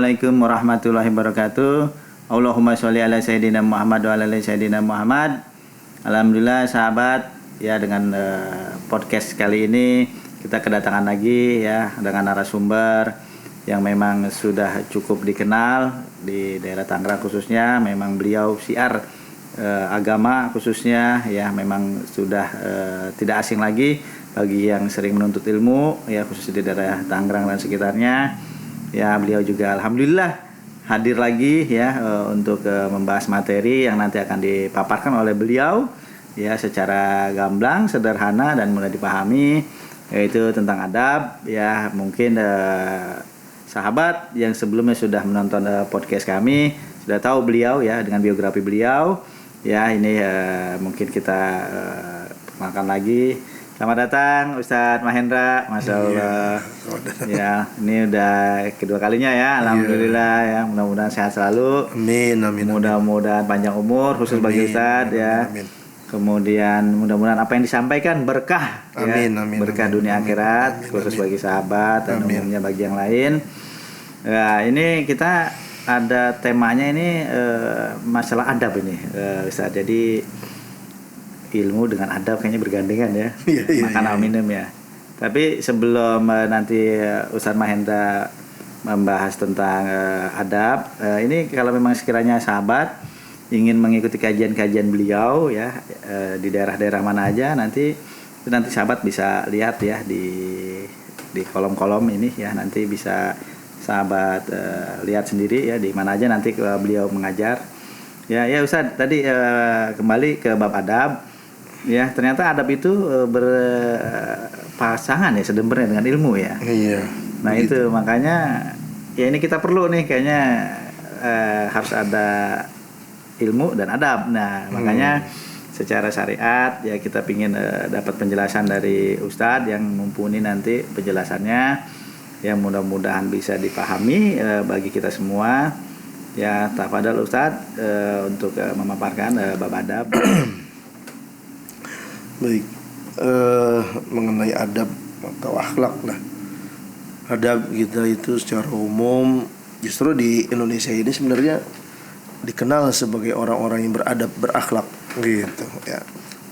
Assalamualaikum warahmatullahi wabarakatuh. Allahumma sholli ala sayyidina Muhammad wa ala ali sayyidina Muhammad. Alhamdulillah sahabat, ya dengan podcast kali ini kita kedatangan lagi ya dengan narasumber yang memang sudah cukup dikenal di daerah Tangerang khususnya. Memang beliau syiar agama khususnya ya, memang sudah tidak asing lagi bagi yang sering menuntut ilmu ya, khususnya di daerah Tangerang dan sekitarnya. Ya, beliau juga alhamdulillah hadir lagi ya untuk membahas materi yang nanti akan dipaparkan oleh beliau ya secara gamblang, sederhana dan mudah dipahami, yaitu tentang adab ya. Mungkin sahabat yang sebelumnya sudah menonton podcast kami sudah tahu beliau ya dengan biografi beliau ya. Ini mungkin kita perkenalkan lagi. Selamat datang Ustadz Mahendra, Masya Allah. Ya, ini udah kedua kalinya ya, alhamdulillah ya. Mudah-mudahan sehat selalu. Amin. Mudah-mudahan panjang umur khusus bagi Ustadz ya. Amin. Kemudian mudah-mudahan apa yang disampaikan berkah ya. Berkah dunia akhirat khusus bagi sahabat dan umumnya bagi yang lain. Ya, ini kita ada temanya ini masalah adab ini Ustadz. Jadi ilmu dengan adab kayaknya bergandengan ya. Makan minum ya. Tapi sebelum nanti Ustadz Mahendra membahas tentang adab, ini kalau memang sekiranya sahabat ingin mengikuti kajian-kajian beliau ya di daerah-daerah mana aja, nanti sahabat bisa lihat ya di kolom-kolom ini ya, nanti bisa sahabat lihat sendiri ya di mana aja nanti beliau mengajar. Ya Ustadz, tadi kembali ke bab adab. Ya, ternyata adab itu berpasangan ya sebenarnya dengan ilmu ya. Iya. Nah begitu. Itu makanya ya ini kita perlu nih kayaknya harus ada ilmu dan adab. Nah makanya secara syariat ya kita pingin dapat penjelasan dari Ustadz yang mumpuni nanti penjelasannya yang mudah-mudahan bisa dipahami bagi kita semua. Ya, tafadhol Ustadz untuk memaparkan bab adab. Baik, mengenai adab atau akhlak lah. Adab kita itu secara umum justru di Indonesia ini sebenarnya dikenal sebagai orang-orang yang beradab, berakhlak gitu ya.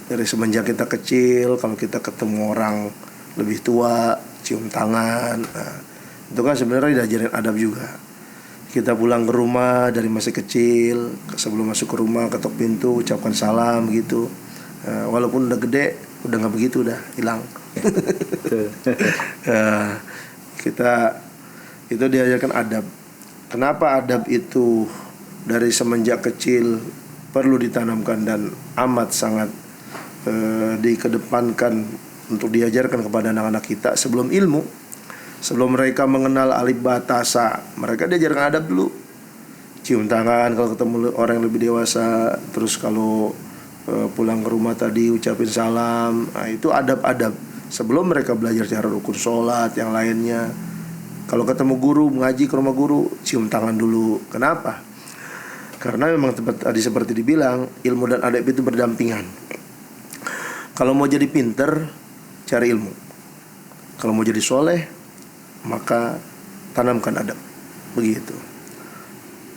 Dari semenjak kita kecil, kalau kita ketemu orang lebih tua, cium tangan, nah, itu kan sebenarnya diajarin adab juga. Kita pulang ke rumah dari masih kecil, sebelum masuk ke rumah ketok pintu, ucapkan salam gitu. Walaupun udah gede, udah nggak begitu, udah hilang. Kita itu diajarkan adab. Kenapa adab itu dari semenjak kecil perlu ditanamkan dan amat sangat dikedepankan untuk diajarkan kepada anak-anak kita sebelum ilmu, sebelum mereka mengenal alif ba ta sa, mereka diajarkan adab dulu. Cium tangan kalau ketemu orang yang lebih dewasa, terus kalau pulang ke rumah tadi ucapin salam. Nah, itu adab-adab sebelum mereka belajar cara rukun sholat yang lainnya. Kalau ketemu guru, mengaji ke rumah guru, cium tangan dulu. Kenapa? Karena memang tadi seperti dibilang, ilmu dan adab itu berdampingan. Kalau mau jadi pinter, cari ilmu. Kalau mau jadi soleh, maka tanamkan adab. Begitu.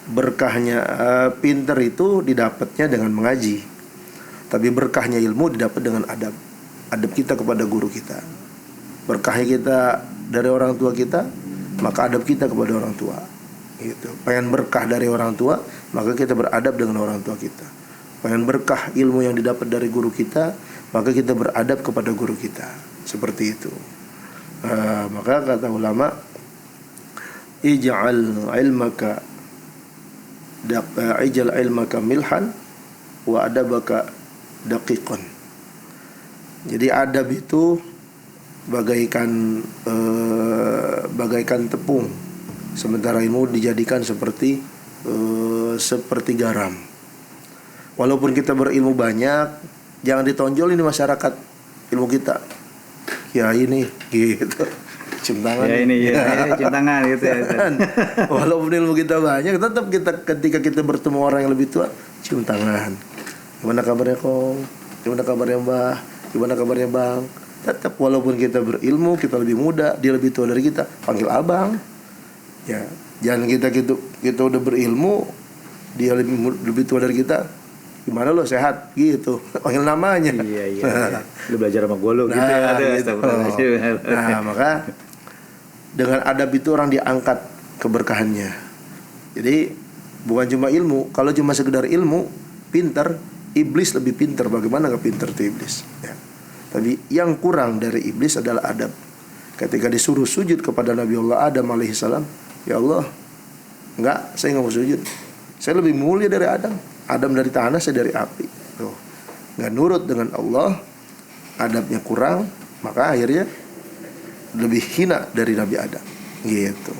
Berkahnya pinter itu didapatnya dengan mengaji. Tapi berkahnya ilmu didapat dengan adab. Adab kita kepada guru kita. Berkahnya kita dari orang tua kita, maka adab kita kepada orang tua. Gitu. Pengen berkah dari orang tua, maka kita beradab dengan orang tua kita. Pengen berkah ilmu yang didapat dari guru kita, maka kita beradab kepada guru kita. Seperti itu. Maka kata ulama, ij'al ilmaka milhan wa adabaka daqiqan. Jadi adab itu bagaikan tepung, sementara ilmu dijadikan seperti garam. Walaupun kita berilmu banyak, jangan ditonjol ini masyarakat ilmu kita. Ya ini gitu. Cium tangan. Ya ini ya, cium tangan gitu ya. Walaupun ilmu kita banyak, tetap ketika kita bertemu orang yang lebih tua, cium tangan. Gimana kabarnya kong? Gimana kabarnya mbah? Gimana kabarnya bang? Tetap walaupun kita berilmu, kita lebih muda, dia lebih tua dari kita, panggil abang. Ya, Jangan kita udah berilmu, dia lebih tua dari kita, gimana lo sehat gitu, panggil namanya. Iya. Lu belajar sama gue lo gitu ya. Gitu. Nah, maka dengan adab itu orang diangkat keberkahannya. Jadi bukan cuma ilmu. Kalau cuma sekedar ilmu, pintar, iblis lebih pintar. Bagaimana gak pintar tuh iblis ya. Tapi yang kurang dari iblis adalah adab. Ketika disuruh sujud kepada Nabi Allah Adam alaihissalam, ya Allah, enggak, saya nggak mau sujud. Saya lebih mulia dari Adam. Adam dari tanah, saya dari api. Tuh, nggak nurut dengan Allah, adabnya kurang, maka akhirnya lebih hina dari Nabi Adam. Gitu.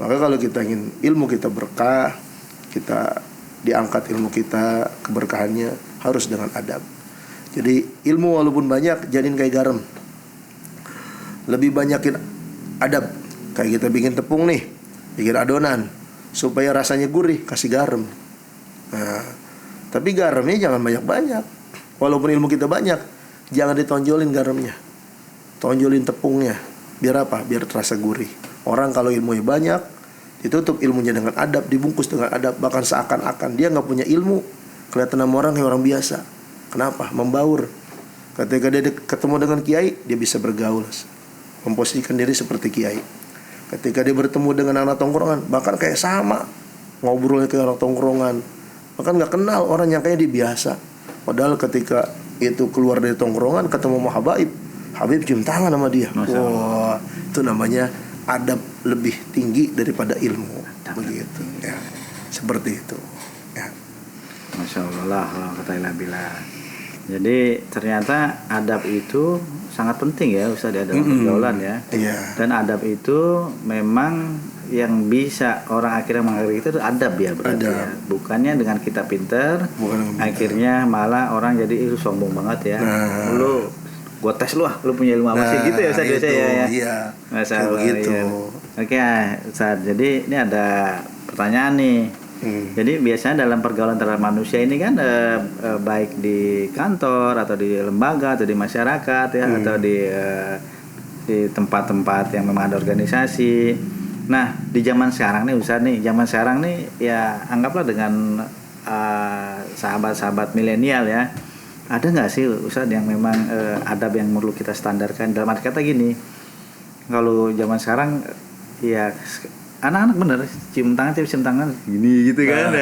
Maka kalau kita ingin ilmu kita berkah, kita diangkat ilmu kita, keberkahannya harus dengan adab. Jadi ilmu walaupun banyak, jadiin kayak garam. Lebih banyakin adab. Kayak kita bikin tepung nih, bikin adonan, supaya rasanya gurih, kasih garam. Nah, tapi garamnya jangan banyak-banyak. Walaupun ilmu kita banyak, jangan ditonjolin garamnya, tonjolin tepungnya. Biar apa? Biar terasa gurih. Orang kalau ilmunya banyak, ditutup ilmunya dengan adab, dibungkus dengan adab, bahkan seakan-akan dia nggak punya ilmu, kelihatan sama orang kayak orang biasa. Kenapa? Membaur. Ketika dia ketemu dengan kiai, dia bisa bergaul, memposisikan diri seperti kiai. Ketika dia bertemu dengan anak tongkrongan, bahkan kayak sama, ngobrolnya kayak anak tongkrongan, bahkan nggak kenal orang yang kayak dia biasa. Padahal ketika itu keluar dari tongkrongan, ketemu sama Habib cium tangan sama dia. Wah, itu namanya adab lebih tinggi daripada ilmu. Begitu ya, seperti itu ya. Masya Allah, kata bila. Jadi ternyata adab itu sangat penting ya Ustaz ya dalam pergaulan ya. Iya. Dan adab itu memang yang bisa orang akhirnya menghargai itu adab ya berarti adab. Ya. Bukannya dengan kita pinter, akhirnya malah orang jadi sombong banget ya. Lu gua tes lu punya ilmu apa sih gitu ya Ustaz biasa ya. Iya. Masalah begitu. Ya. Oke, Ustaz. Jadi ini ada pertanyaan nih. Jadi biasanya dalam pergaulan antara manusia ini kan baik di kantor atau di lembaga atau di masyarakat ya atau di tempat-tempat yang memang ada organisasi. Nah di zaman sekarang nih Ustaz nih, zaman sekarang nih ya anggaplah dengan sahabat-sahabat milenial ya, ada nggak sih Ustaz yang memang adab yang perlu kita standarkan? Dalam arti kata gini, kalau zaman sekarang ya anak-anak bener cium tangan gini gitu kan.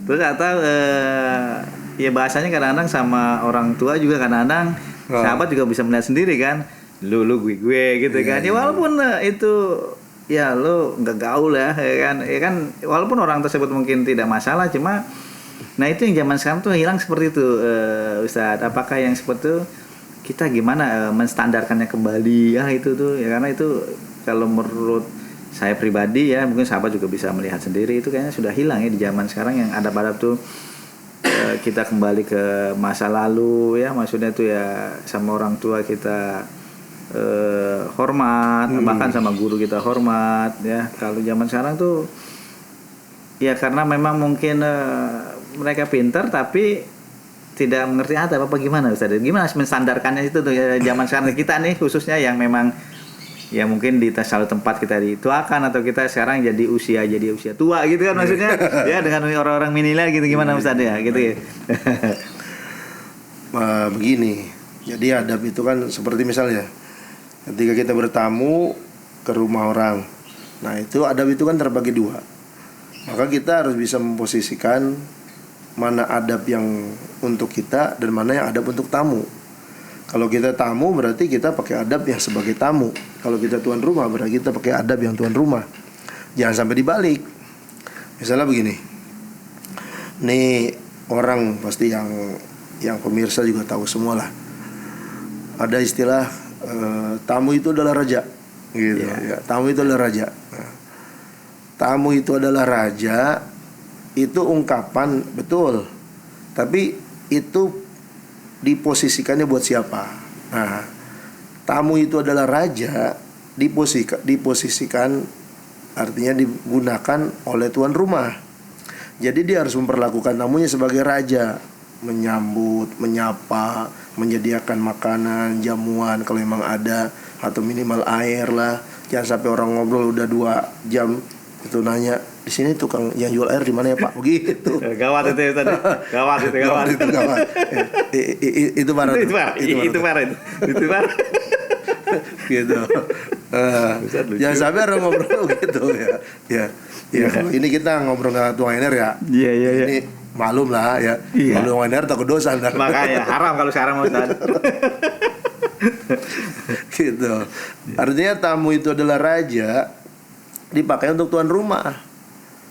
Terus atau ya bahasanya kadang-kadang sama orang tua juga kadang-kadang sahabat juga bisa melihat sendiri kan, lu gue gitu kan. Ya walaupun itu ya lu nggak gaul ya kan walaupun orang tersebut mungkin tidak masalah, cuma nah itu yang zaman sekarang tuh hilang seperti itu Ustadz. Apakah yang seperti itu kita gimana menstandarkannya kembali ya itu tuh ya, karena itu kalau menurut saya pribadi ya, mungkin sahabat juga bisa melihat sendiri, itu kayaknya sudah hilang ya di zaman sekarang. Yang adab-adab tuh kita kembali ke masa lalu ya, maksudnya tuh ya sama orang tua kita hormat, bahkan sama guru kita hormat ya. Kalau zaman sekarang tuh ya karena memang mungkin mereka pintar tapi tidak mengerti adab apa gimana Ustaz? Gimana menstandarkannya itu tuh ya, zaman sekarang kita nih khususnya yang memang ya mungkin di satu tempat kita dituakan atau kita sekarang jadi usia tua gitu kan maksudnya ya dengan orang-orang milenial gitu, gimana Ustaz ya gitu ya. Begini, jadi adab itu kan seperti misalnya ketika kita bertamu ke rumah orang, nah itu adab itu kan terbagi dua, maka kita harus bisa memposisikan mana adab yang untuk kita dan mana yang adab untuk tamu. Kalau kita tamu berarti kita pakai adab yang sebagai tamu. Kalau kita tuan rumah berarti kita pakai adab yang tuan rumah. Jangan sampai dibalik. Misalnya begini, nih orang pasti yang pemirsa juga tahu semua lah. Ada istilah tamu itu adalah raja, gitu. Ya, tamu itu adalah raja. Nah, tamu itu adalah raja itu ungkapan betul, tapi itu diposisikannya buat siapa? Nah, tamu itu adalah raja, diposisikan artinya digunakan oleh tuan rumah. Jadi dia harus memperlakukan tamunya sebagai raja, menyambut, menyapa, menyediakan makanan, jamuan kalau memang ada, atau minimal air lah. Jangan sampai orang ngobrol udah 2 jam Itu nanya, di sini tukang yang jual air di mana ya Pak? Begitu. Gawat itu tadi. Gawat. Itu gawat. Itu parah. Itu parah. Gitu. Jangan sampai orang ngobrol gitu ya. Ya. Ini kita ngobrol dengan tukang air ya. Iya. Ini malum lah ya. Iya. Kalau tukang air takut dosa ntar. Makanya haram kalau sekarang Ustaz. Gitu. Artinya tamu itu adalah raja, dipakai untuk tuan rumah,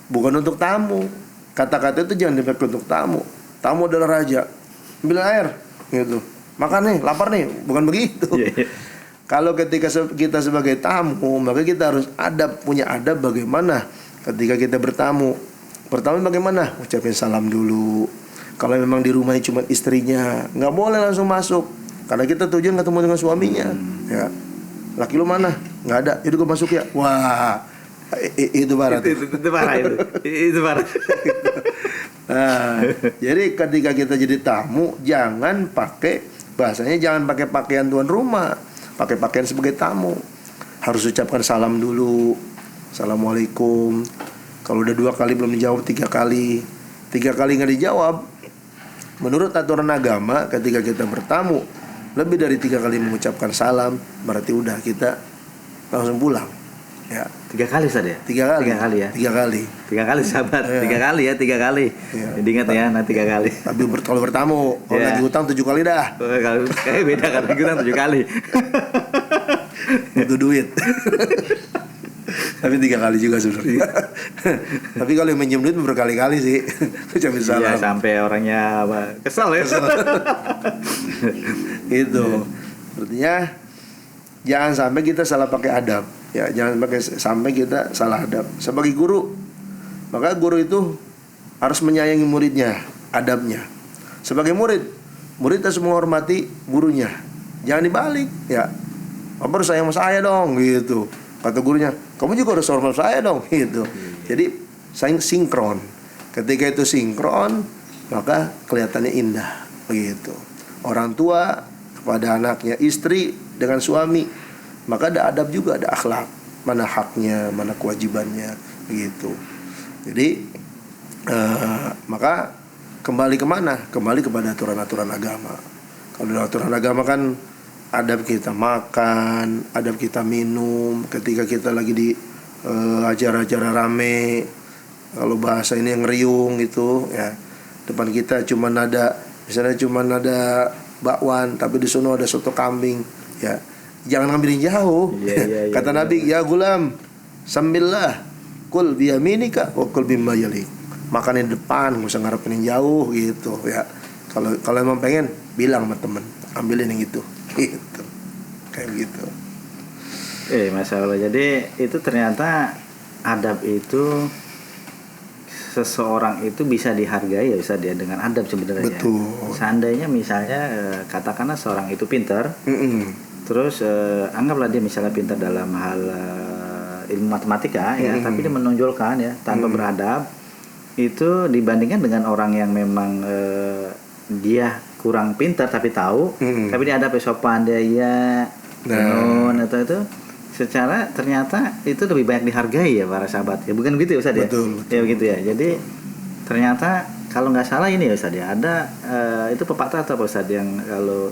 bukan untuk tamu. Kata-kata itu jangan dipakai untuk tamu. Tamu adalah raja, ambil air, gitu. Makan nih, lapar nih, bukan begitu. Kalau ketika kita sebagai tamu, maka kita harus punya adab bagaimana ketika kita bertamu. Pertama bagaimana? Ucapin salam dulu. Kalau memang di rumahnya cuma istrinya, nggak boleh langsung masuk. Karena kita tujuan ketemu dengan suaminya. Ya, laki lu mana? Nggak ada. Jadi gue masuk ya. Wah, itu parah. Itu parah. Nah, jadi ketika kita jadi tamu, jangan pakai bahasanya, jangan pakai pakaian tuan rumah, pakai pakaian sebagai tamu. Harus ucapkan salam dulu. Assalamualaikum. Kalau udah 2 kali belum dijawab, 3 kali. 3 kali nggak dijawab, menurut aturan agama ketika kita bertamu lebih dari 3 kali mengucapkan salam, berarti udah kita langsung pulang. Ya. 3 kali Ustaz ya? 3 kali. 3 kali ya? 3 kali. 3 kali sahabat. Ya. 3 kali ya, 3 kali. Ya. Jadi ingat ya, nanti 3 kali. Tapi kalau bertamu, kalau lagi utang 7 kali dah. Kalau kayak beda kan, kita 7 kali. Butuh duit. Tapi 3 kali juga sebenarnya. Tapi kalau yang minjem duit berkali-kali sih. Ucapin salam. Iya, sampai orangnya kesel ya. Itu. Artinya jangan sampai kita salah pakai adab. Ya, jangan sampai kita salah adab. Sebagai guru, maka guru itu harus menyayangi muridnya, adabnya. Sebagai murid harus menghormati gurunya. Jangan dibalik, ya. Kamu harus sayang sama saya dong, gitu. Kata gurunya, kamu juga harus hormat saya dong, gitu. Jadi sinkron. Ketika itu sinkron, maka kelihatannya indah, begitu. Orang tua kepada anaknya, istri dengan suami, maka ada adab juga, ada akhlak. Mana haknya, mana kewajibannya, begitu. Jadi maka kembali kemana? Kembali kepada aturan-aturan agama. Kalau aturan agama kan adab kita makan, adab kita minum, ketika kita lagi di acara-acara rame, kalau bahasa ini yang ngeriung gitu ya, depan kita misalnya cuma ada bakwan, tapi di sana ada soto kambing, ya jangan ngambilin jauh. Kata Nabi, ya gulam, sambillah, kul biyaminika wa kul bimma yalik. Makan di depan, nggak usah ngarepin yang jauh gitu ya. Kalau emang pengen, bilang sama temen, ambilin yang itu. Gitu. Kayak gitu. Masya Allah. Jadi itu ternyata adab itu seseorang itu bisa dihargai ya Ustaz ya, dengan adab sebenarnya. Betul. Seandainya misalnya katakanlah seorang itu pintar, terus anggaplah dia misalnya pintar dalam hal ilmu matematika ya, tapi dia menonjolkan ya tanpa beradab, itu dibandingkan dengan orang yang memang dia kurang pintar tapi tahu, tapi dia ada sopan, dia atau itu secara ternyata itu lebih banyak dihargai ya para sahabat ya, bukan gitu ya Ustaz ya? Betul. Ya begitu ya. Jadi ternyata kalau nggak salah ini ya Ustaz ya, ada itu pepatah atau apa Ustaz yang kalau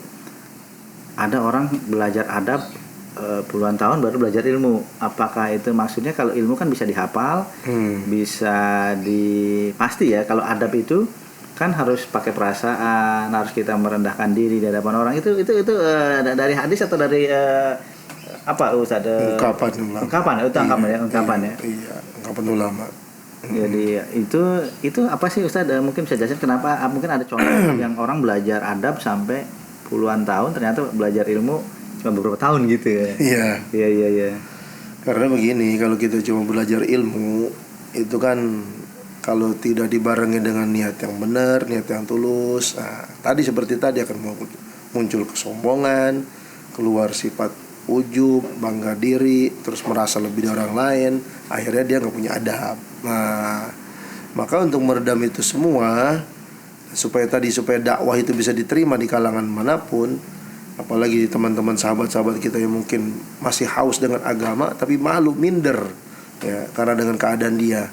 ada orang belajar adab puluhan tahun baru belajar ilmu. Apakah itu maksudnya kalau ilmu kan bisa dihafal, bisa pasti ya, kalau adab itu kan harus pakai perasaan, harus kita merendahkan diri di hadapan orang. Itu dari hadis atau dari apa Ustaz? Ungkapan ya. Iya, ungkapan ulama. Jadi itu apa sih Ustaz? Mungkin bisa jelasin kenapa? Mungkin ada contoh yang orang belajar adab sampai puluhan tahun, ternyata belajar ilmu cuma beberapa tahun gitu ya. Iya. Karena begini, kalau kita cuma belajar ilmu itu kan kalau tidak dibarengi dengan niat yang benar, niat yang tulus, tadi seperti tadi akan muncul kesombongan, keluar sifat ujub, bangga diri, terus merasa lebih dari orang lain, akhirnya dia nggak punya adab. Nah, maka untuk meredam itu semua, supaya dakwah itu bisa diterima di kalangan manapun, apalagi teman-teman sahabat-sahabat kita yang mungkin masih haus dengan agama tapi malu, minder ya, karena dengan keadaan dia.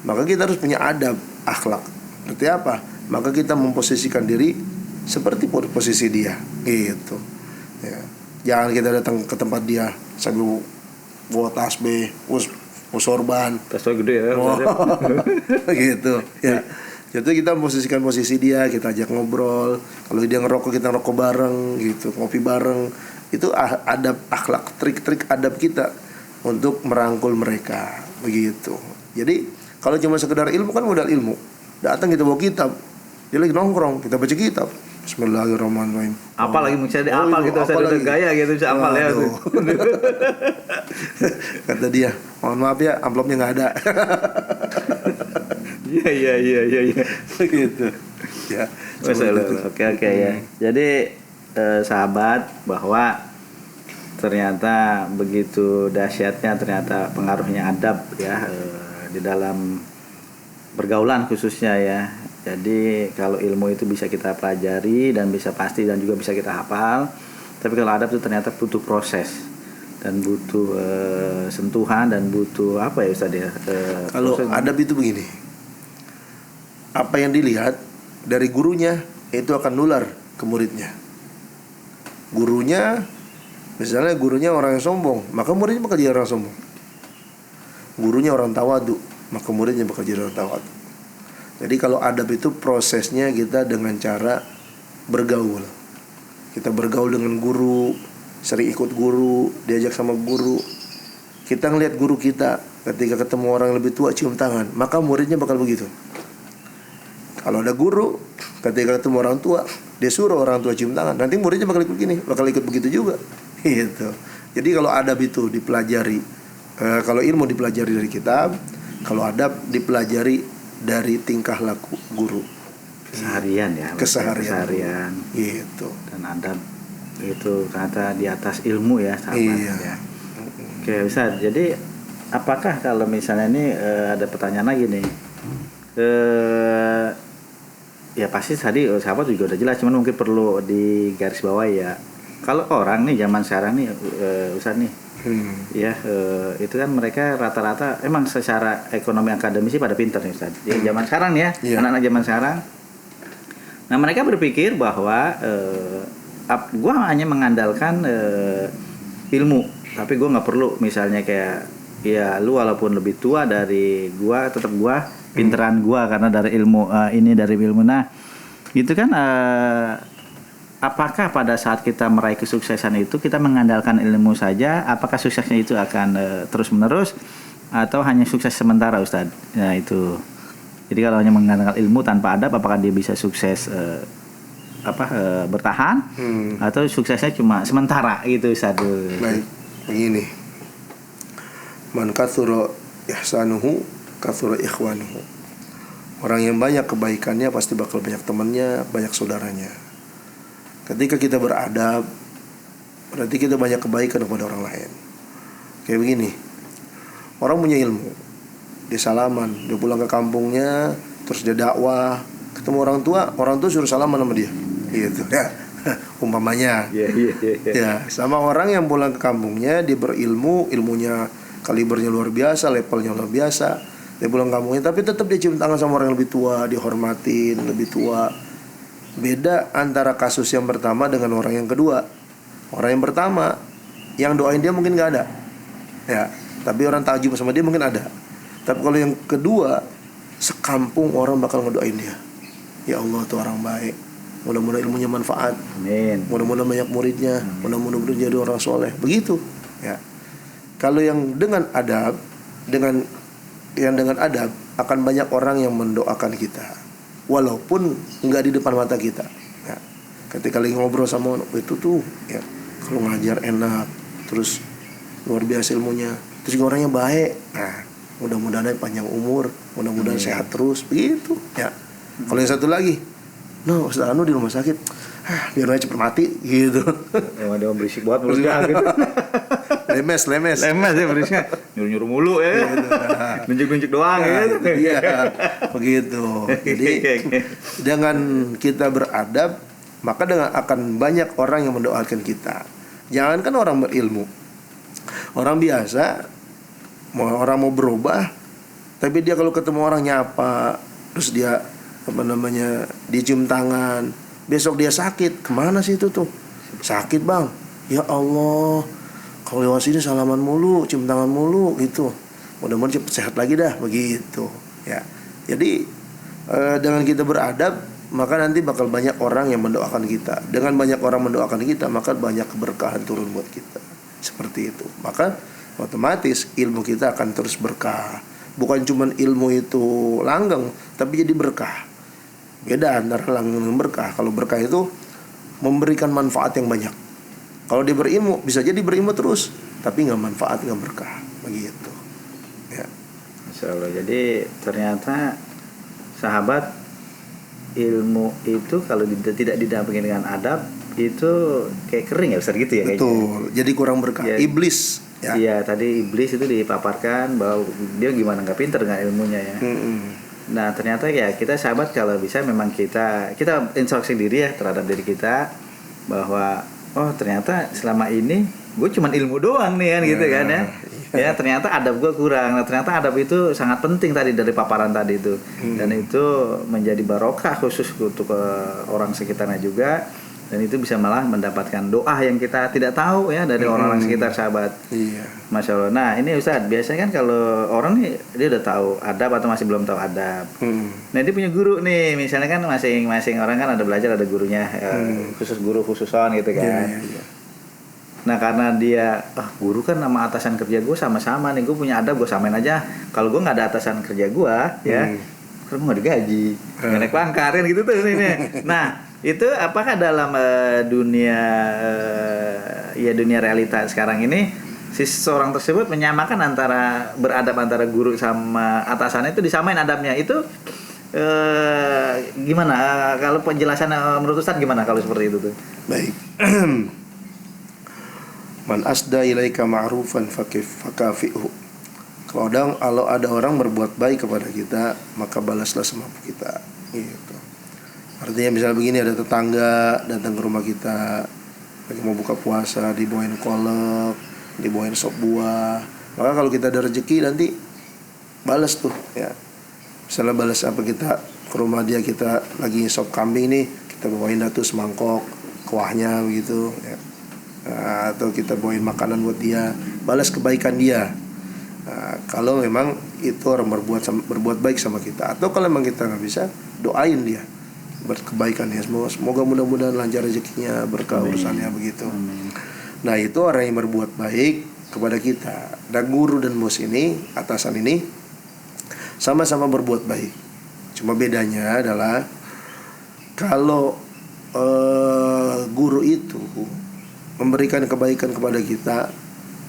Maka kita harus punya adab, akhlak. Berarti apa? Maka kita memposisikan diri seperti posisi dia, gitu. Ya. Jangan kita datang ke tempat dia sambil bawa tasbih, sorban, tasbih gede ya. Gitu. Ya. Jadi kita memposisikan posisi dia, kita ajak ngobrol. Kalau dia ngerokok, kita ngerokok bareng, gitu, ngopi bareng. Itu adab, akhlak, trik-trik adab kita untuk merangkul mereka, begitu. Jadi kalau cuma sekedar ilmu kan modal ilmu. Datang kita bawa kitab, dia lagi nongkrong, kita baca kitab. Bismillahirrahmanirrahim. Apa lagi misalnya apa gitu, saya ada gaya gitu, bisa apal ya. Kata dia, mohon maaf ya, amplopnya nggak ada. Iya. Gitu. Ya. Oke ya. Jadi sahabat, bahwa ternyata begitu dahsyatnya ternyata pengaruhnya adab ya di dalam pergaulan khususnya ya. Jadi kalau ilmu itu bisa kita pelajari dan bisa pasti dan juga bisa kita hafal, tapi kalau adab itu ternyata butuh proses dan butuh sentuhan dan butuh apa ya Ustaz ya? Kalau adab itu begini, apa yang dilihat dari gurunya itu akan nular ke muridnya. Gurunya, misalnya gurunya orang yang sombong, maka muridnya bakal jadi orang sombong. Gurunya orang tawadu, maka muridnya bakal jadi orang tawadu. Jadi kalau adab itu prosesnya kita dengan cara bergaul. Kita bergaul dengan guru, sering ikut guru, diajak sama guru. Kita ngelihat guru kita, ketika ketemu orang yang lebih tua cium tangan, maka muridnya bakal begitu. Kalau ada guru, ketika ketemu orang tua, dia suruh orang tua cium tangan, nanti muridnya bakal ikut gini, bakal ikut begitu juga. Gitu. Jadi kalau adab itu dipelajari, kalau ilmu dipelajari dari kitab, kalau adab dipelajari dari tingkah laku guru keseharian ya, keseharian gitu. Dan adab itu ternyata di atas ilmu ya sahabat. Iya. Ya. Oke Ustaz, jadi apakah kalau misalnya ini ada pertanyaan lagi nih, ya pasti tadi sahabat juga udah jelas, cuman mungkin perlu digarisbawahi ya. Kalau orang nih zaman sekarang nih Ustaz nih, ya itu kan mereka rata-rata emang secara ekonomi akademis sih pada pinter nih Ustaz. Ya, zaman sekarang nih ya, anak-anak zaman sekarang. Nah mereka berpikir bahwa gue hanya mengandalkan ilmu, tapi gue nggak perlu misalnya kayak ya lu walaupun lebih tua dari gue, tetap gue pinteran gue karena dari ilmu ini dari ilmu. Nah itu kan apakah pada saat kita meraih kesuksesan itu kita mengandalkan ilmu saja? Apakah suksesnya itu akan terus menerus atau hanya sukses sementara Ustadz? Nah itu. Jadi kalau hanya mengandalkan ilmu tanpa adab, apakah dia bisa sukses bertahan atau suksesnya cuma sementara gitu Ustadz? Baik, begini. Man katsura ihsanuhu katsura ikhwanuhu. Orang yang banyak kebaikannya pasti bakal banyak temannya, banyak saudaranya. Ketika kita beradab, berarti kita banyak kebaikan kepada orang lain. Kayak begini, orang punya ilmu, dia salaman, dia pulang ke kampungnya, terus dia dakwah, ketemu orang tua suruh salaman sama dia, gitu ya. Umpamanya, ya, sama orang yang pulang ke kampungnya, dia berilmu, ilmunya kalibernya luar biasa, levelnya luar biasa, dia pulang ke kampungnya, tapi tetap dia cium tangan sama orang yang lebih tua, dihormatin, lebih tua. Beda antara kasus yang pertama dengan orang yang kedua. Orang yang pertama, yang doain dia mungkin gak ada, ya, tapi orang takjub sama dia mungkin ada. Tapi kalau yang kedua, sekampung orang bakal ngedoain dia. Ya Allah tuh orang baik, mudah-mudahan ilmunya manfaat, amin. Mudah-mudahan banyak muridnya, mudah-mudahan jadi orang soleh. Begitu, ya. Kalau yang dengan adab, dengan adab akan banyak orang yang mendoakan kita. Walaupun nggak di depan mata kita, ya. Ketika lagi ngobrol sama itu tuh, ya, kalau ngajar enak, terus luar biasa ilmunya, terus juga orangnya baik. Nah, mudah-mudahan panjang umur, mudah-mudahan sehat terus, begitu, ya. Kalau yang satu lagi, no, Ustaz Anu di rumah sakit, biar aja cepet mati, gitu. Emang dia berisik banget mulutnya gitu. lemes ya berisik, nyuruh mulu ya, nunjuk doang ya. Iya, begitu. Jadi dengan kita beradab, maka akan banyak orang yang mendoakan kita. Jangankan orang berilmu, orang biasa orang mau berubah, tapi dia kalau ketemu orang nyapa, terus dia dia cium tangan, besok dia sakit, kemana sih itu tuh? Sakit bang, ya Allah, kalau lewat sini salaman mulu, cium tangan mulu gitu. Mudah-mudahan cepat sehat lagi dah, begitu ya. Jadi dengan kita beradab, maka nanti bakal banyak orang yang mendoakan kita. Dengan banyak orang mendoakan kita, maka banyak keberkahan turun buat kita. Seperti itu. Maka otomatis ilmu kita akan terus berkah. Bukan cuma ilmu itu langgeng, tapi jadi berkah. Beda antara langgeng dan berkah. Kalau berkah itu memberikan manfaat yang banyak. Kalau dia berilmu, bisa jadi berilmu terus, tapi nggak manfaat, nggak berkah. Begitu. Ya. Masya Allah. Jadi ternyata sahabat, ilmu itu kalau tidak didampingi dengan adab itu kayak kering ya Ustaz gitu ya. Betul. Jadi kurang berkah. Ya. Iblis. Ya. Iya, tadi iblis itu dipaparkan bahwa dia gimana nggak pintar dengan ilmunya ya. Nah ternyata ya kita sahabat kalau bisa memang kita introspeksi diri ya terhadap diri kita bahwa oh ternyata selama ini gue cuman ilmu doang nih kan gitu kan ya. Ya ternyata adab gue kurang. Nah ternyata adab itu sangat penting tadi dari paparan tadi itu. Dan itu menjadi barokah khusus untuk orang sekitarnya juga. Dan itu bisa malah mendapatkan doa yang kita tidak tahu ya dari orang-orang sekitar sahabat. Iya. Masya Allah. Nah ini Ustaz, biasanya kan kalau orang nih dia udah tahu adab atau masih belum tahu adab. Nah dia punya guru nih, misalnya kan masing-masing orang kan ada belajar ada gurunya, khusus guru khususon gitu kan. Iya. Nah karena dia guru kan sama atasan kerja gue sama-sama nih, gue punya adab gue samain aja. Kalau gue nggak ada atasan kerja gue ya, karena gue nggak digaji, nggak naik pangkat kan gitu tuh ini. Nah itu apakah dalam dunia realita sekarang ini si seorang tersebut menyamakan antara beradab antara guru sama atasannya itu disamain adabnya itu gimana kalau penjelasan menurut Ustaz gimana kalau seperti itu tuh? Baik. Man asda ilaika ma'rufan fakafi'hu. Kalau ada orang berbuat baik kepada kita, maka balaslah semampu kita. Gitu. Artinya misalnya begini, ada tetangga datang ke rumah kita lagi mau buka puasa, dibawain kolak, dibawain sop buah. Maka kalau kita ada rezeki nanti balas tuh ya. Misalnya balas apa, kita ke rumah dia, kita lagi sop kambing nih, kita bawain dah tuh semangkok kuahnya begitu ya. Atau kita bawain makanan buat dia, balas kebaikan dia. Kalau memang itu orang berbuat baik sama kita, atau kalau memang kita nggak bisa, doain dia berkebaikan ya, semoga mudah-mudahan lancar rezekinya, berkah urusannya begitu. Nah itu orang yang berbuat baik kepada kita. Dan guru dan bos ini, atasan ini sama-sama berbuat baik. Cuma bedanya adalah kalau guru itu memberikan kebaikan kepada kita,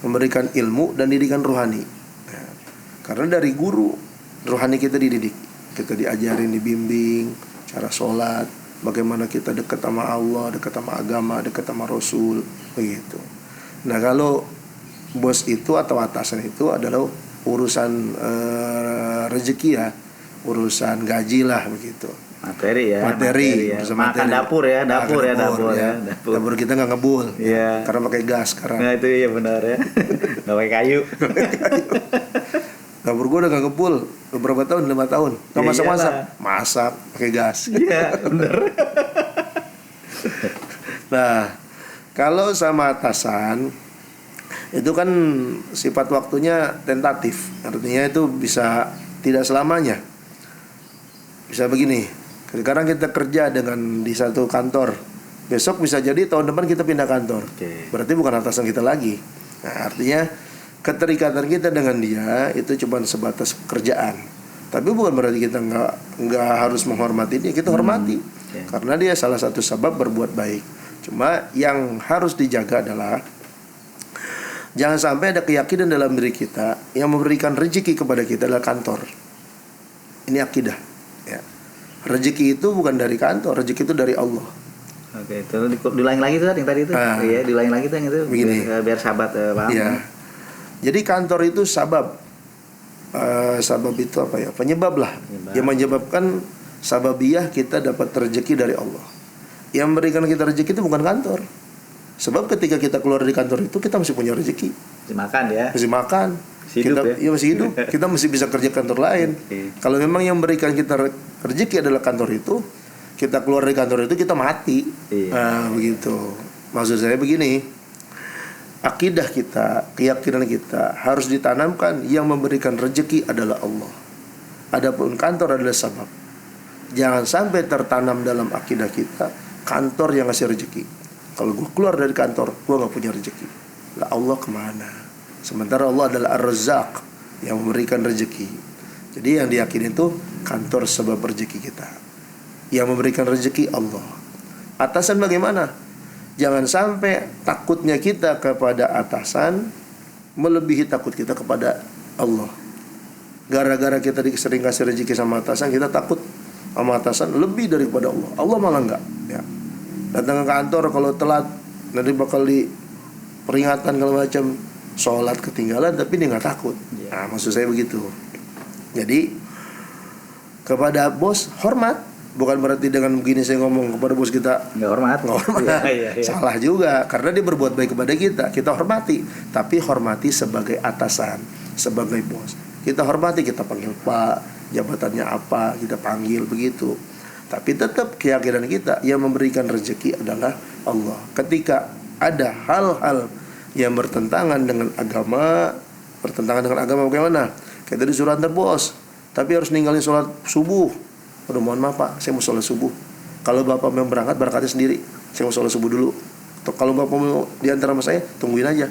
memberikan ilmu dan didikan rohani. Nah, karena dari guru rohani kita dididik, kita diajarin, dibimbing cara sholat, bagaimana kita dekat sama Allah, dekat sama agama, dekat sama Rasul, begitu. Nah kalau bos itu atau atasan itu adalah urusan rezeki ya, urusan gaji lah begitu. Materi ya. Makan dapur ya. Dapur kita nggak ngebul, ya. Karena pakai gas sekarang. Nah itu ya benar ya, nggak pakai kayu. Dapur gue udah gak ngebul beberapa tahun, 5 tahun. Gak masak pakai gas. Iya bener. Nah kalau sama atasan itu kan sifat waktunya tentatif. Artinya itu bisa tidak selamanya. Bisa begini, sekarang kita kerja di satu kantor, besok bisa jadi tahun depan kita pindah kantor. Berarti bukan atasan kita lagi. Nah artinya keterikatan kita dengan dia itu cuma sebatas pekerjaan, tapi bukan berarti kita nggak harus menghormati dia. Kita hormati karena dia salah satu sebab berbuat baik. Cuma yang harus dijaga adalah jangan sampai ada keyakinan dalam diri kita yang memberikan rezeki kepada kita adalah kantor. Ini akidah ya. Rezeki itu bukan dari kantor, rezeki itu dari Allah. Oke, itu diulangi lagi tuh yang tadi itu. Iya, diulangi lagi tuh yang itu. Begini, biar sahabat paham. Iya. Jadi kantor itu sabab itu apa ya? Penyebab lah. Yang menyebabkan sababiyah kita dapat rezeki dari Allah. Yang memberikan kita rezeki itu bukan kantor. Sebab ketika kita keluar dari kantor itu kita masih punya rezeki. makan ya. Masih makan. Masih hidup kita, ya? Masih hidup. Kita masih bisa kerja kantor lain. Kalau memang yang memberikan kita rezeki adalah kantor itu, kita keluar dari kantor itu kita mati. Nah, begitu. Maksud saya begini, akidah kita, keyakinan kita harus ditanamkan yang memberikan rezeki adalah Allah. Adapun kantor adalah sebab. Jangan sampai tertanam dalam akidah kita kantor yang ngasih rezeki. Kalau gue keluar dari kantor, gue nggak punya rezeki. Lah Allah kemana? Sementara Allah adalah Ar-Razzaq yang memberikan rezeki. Jadi yang diyakini itu kantor sebab rezeki kita. Yang memberikan rezeki Allah. Atasan bagaimana? Jangan sampai takutnya kita kepada atasan melebihi takut kita kepada Allah. Gara-gara kita sering kasih rezeki sama atasan, kita takut sama atasan lebih daripada Allah. Allah malah enggak. Ya. Datang ke kantor kalau telat, nanti bakal diperingatan kalau macam. Sholat ketinggalan tapi dia nggak takut. Nah, maksud saya begitu. Jadi kepada bos hormat, bukan berarti dengan begini saya ngomong kepada bos kita nggak hormat. Iya. Salah juga, karena dia berbuat baik kepada kita hormati. Tapi hormati sebagai atasan, sebagai bos. Kita hormati, kita panggil Pak, jabatannya apa, kita panggil begitu. Tapi tetap keyakinan kita yang memberikan rezeki adalah Allah. Ketika ada hal-hal yang bertentangan dengan agama bagaimana? Kayak tadi suruh antar bos, tapi harus ninggalin sholat subuh. Aduh mohon maaf Pak, saya mau sholat subuh. Kalau Bapak mau berangkatnya sendiri, saya mau sholat subuh dulu. Atau kalau Bapak mau diantar sama saya, tungguin aja.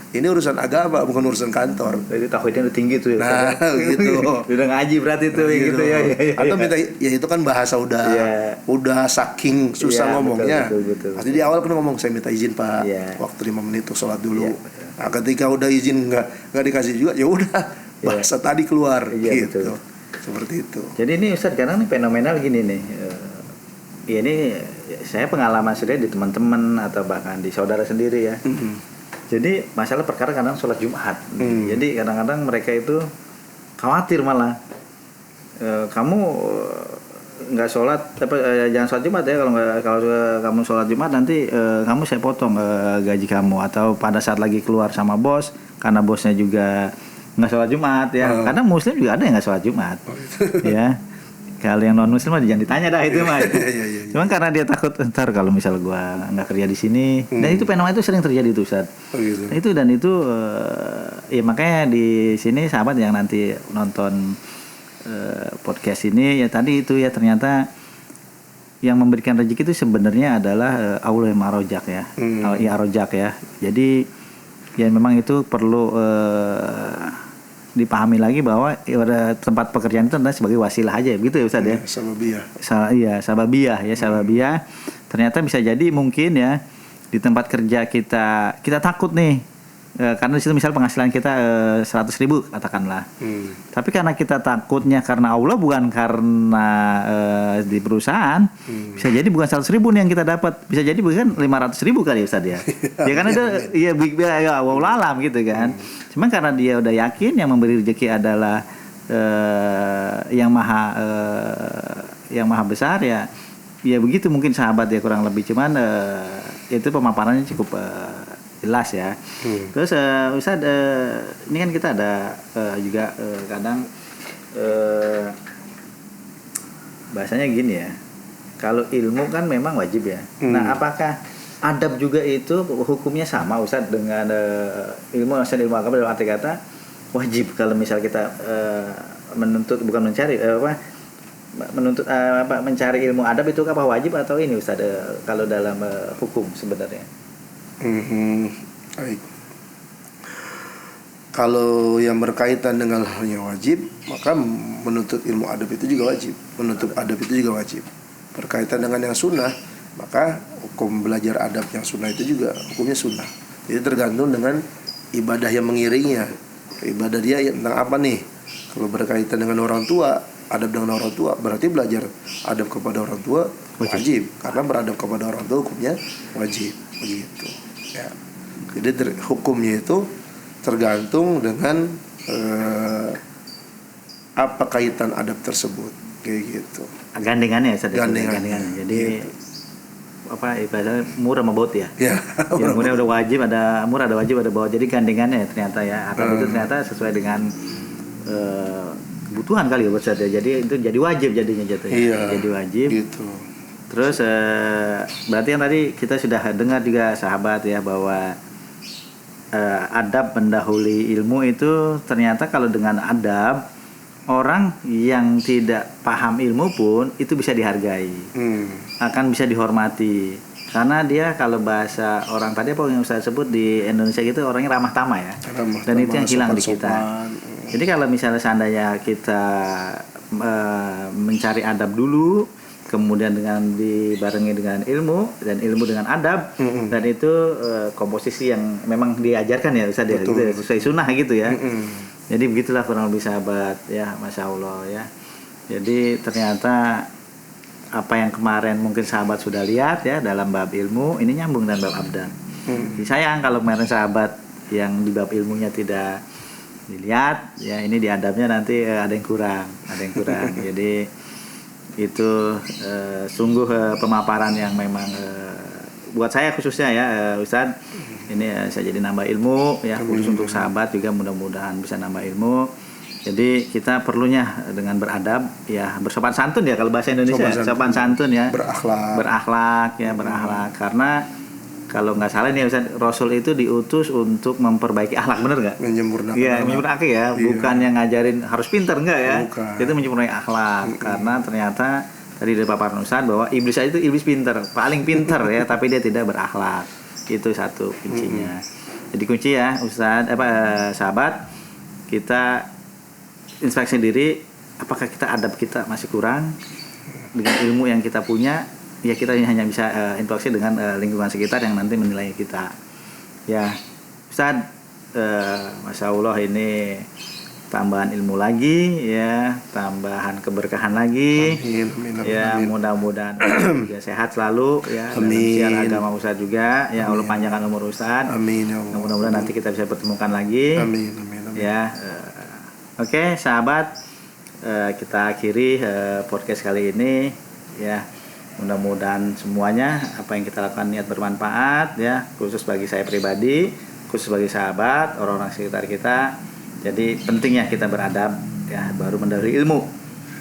Ini urusan agama, bukan urusan kantor. Jadi takutnya udah tinggi tuh ya. Nah, gitu. Udah ngaji berarti tuh gitu ya. Atau minta ya itu kan bahasa udah saking susah ngomongnya. Betul. Pasti di awal kan ngomong saya minta izin Pak, waktu 5 menit untuk sholat dulu. Nah, ketika udah izin nggak dikasih juga, ya udah bahasa tadi keluar gitu. Betul. Seperti itu. Jadi ini Ustaz, karena ini fenomenal gini nih. Ya ini saya pengalaman sendiri di teman-teman atau bahkan di saudara sendiri ya. Jadi masalah perkara kadang sholat Jumat. Jadi kadang-kadang mereka itu khawatir malah kamu nggak sholat jangan sholat Jumat ya, kalau kamu sholat Jumat nanti kamu saya potong gaji kamu, atau pada saat lagi keluar sama bos karena bosnya juga nggak sholat Jumat ya. Karena Muslim juga ada yang nggak sholat Jumat ya. Kalau yang non Muslim jangan ditanya dah itu mah. Cuman karena dia takut ntar kalau misal gua nggak kerja di sini, dan itu fenomena itu sering terjadi tuh Ustaz. Gitu. Itu ya makanya di sini sahabat yang nanti nonton podcast ini ya tadi itu ya ternyata yang memberikan rezeki itu sebenarnya adalah Allah yang Ar-Razzaq ya. Ar-Razzaq ya. Jadi ya memang itu perlu dipahami lagi bahwa pada tempat pekerjaan itu adalah sebagai wasilah aja gitu ya Ustaz ya. Sababiyah. Ternyata bisa jadi mungkin ya di tempat kerja kita takut nih karena di situ misal penghasilan kita 100.000 katakanlah. Tapi karena kita takutnya karena Allah bukan karena di perusahaan, bisa jadi bukan 100.000 nih yang kita dapat, bisa jadi bukan 500.000 kali Ustaz ya. Ya karena itu ya wallahu alam gitu kan. Cuman karena dia udah yakin yang memberi rezeki adalah yang maha besar ya begitu mungkin sahabat ya kurang lebih. Cuman itu pemaparannya cukup jelas ya. Terus Ustaz ini kan kita ada juga kadang bahasanya gini ya, kalau ilmu kan memang wajib ya. Nah apakah adab juga itu hukumnya sama Ustaz dengan ilmu agama, dalam arti kata wajib kalau misal kita mencari ilmu adab itu apa wajib atau ini Ustaz kalau dalam hukum sebenarnya? Baik. Kalau yang berkaitan dengan hal yang wajib, maka menuntut ilmu adab itu juga wajib. Menuntut adab itu juga wajib. Berkaitan dengan yang sunnah, maka hukum belajar adab yang sunnah itu juga hukumnya sunnah. Jadi tergantung dengan ibadah yang mengiringnya. Ibadah dia tentang apa nih? Kalau berkaitan dengan orang tua, adab dengan orang tua, berarti belajar adab kepada orang tua wajib. Karena beradab kepada orang tua hukumnya wajib. Begitu. Ya. Jadi hukumnya itu tergantung dengan apa kaitan adab tersebut, kayak gitu. Gandengannya ya, gandengannya. Jadi gitu. ibaratnya murah sama baut ya. Ya. Yang murah udah wajib, ada murah ada wajib ada baut. Jadi gandengannya ternyata ya. Adab itu ternyata sesuai dengan kebutuhan kali ya buat saya. Jadi itu jadi wajib jadinya jatuhnya. Iya, jadi wajib. Gitu. Terus berarti yang tadi kita sudah dengar juga sahabat ya bahwa adab mendahului ilmu itu ternyata kalau dengan adab orang yang tidak paham ilmu pun itu bisa dihargai, akan bisa dihormati karena dia kalau bahasa orang tadi apa yang saya sebut di Indonesia gitu orangnya ramah tamah ya, dan itu yang hilang di kita. Jadi kalau misalnya seandainya kita mencari adab dulu, kemudian dengan dibarengi dengan ilmu dan ilmu dengan adab, dan itu komposisi yang memang diajarkan ya Ustaz ya, gitu, sesuai sunnah gitu ya. Jadi begitulah kurang lebih sahabat ya, Masya Allah ya. Jadi ternyata apa yang kemarin mungkin sahabat sudah lihat ya dalam bab ilmu, ini nyambung dengan bab abdan. Sayang kalau kemarin sahabat yang di bab ilmunya tidak dilihat ya, ini di adabnya nanti ada yang kurang. Jadi itu sungguh pemaparan yang memang buat saya khususnya ya Ustadz, ini saya jadi nambah ilmu ya, khusus untuk sahabat juga mudah-mudahan bisa nambah ilmu. Jadi kita perlunya dengan beradab ya, bersopan santun ya kalau bahasa Indonesia, sopan santun ya, berakhlak karena kalau nggak salah nih Ustaz, Rasul itu diutus untuk memperbaiki akhlak, bener nggak? Menyempurnakan. Iya, menyempurnakan ya, bukan yang ngajarin harus pinter enggak ya. Bukan. Itu menyempurnakan akhlak karena ternyata tadi dari paparan Ustaz bahwa iblis itu iblis pinter, paling pinter ya, tapi dia tidak berakhlak. Itu satu kuncinya. Jadi kunci ya Ustaz, sahabat, kita inspeksi diri, apakah kita adab kita masih kurang dengan ilmu yang kita punya. Ya kita hanya bisa interaksi dengan lingkungan sekitar yang nanti menilai kita. Ya, Ustaz, Masya Allah ini tambahan ilmu lagi, ya, tambahan keberkahan lagi. Amin, ya, mudah-mudahan juga sehat selalu, ya. Dalam siar agama Ustaz juga, ya Allah panjangkan umur Ustaz. Amin ya Allah. Mudah-mudahan nanti kita bisa pertemukan lagi. Amin. Ya, oke, sahabat, kita akhiri podcast kali ini, ya. Mudah-mudahan semuanya apa yang kita lakukan niat bermanfaat ya, khusus bagi saya pribadi, khusus bagi sahabat, orang-orang sekitar kita. Jadi pentingnya kita beradab ya, baru mendahului ilmu.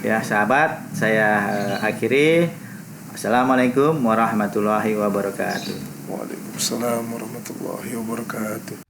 Ya sahabat, saya akhiri. Assalamualaikum warahmatullahi wabarakatuh. Waalaikumsalam warahmatullahi wabarakatuh.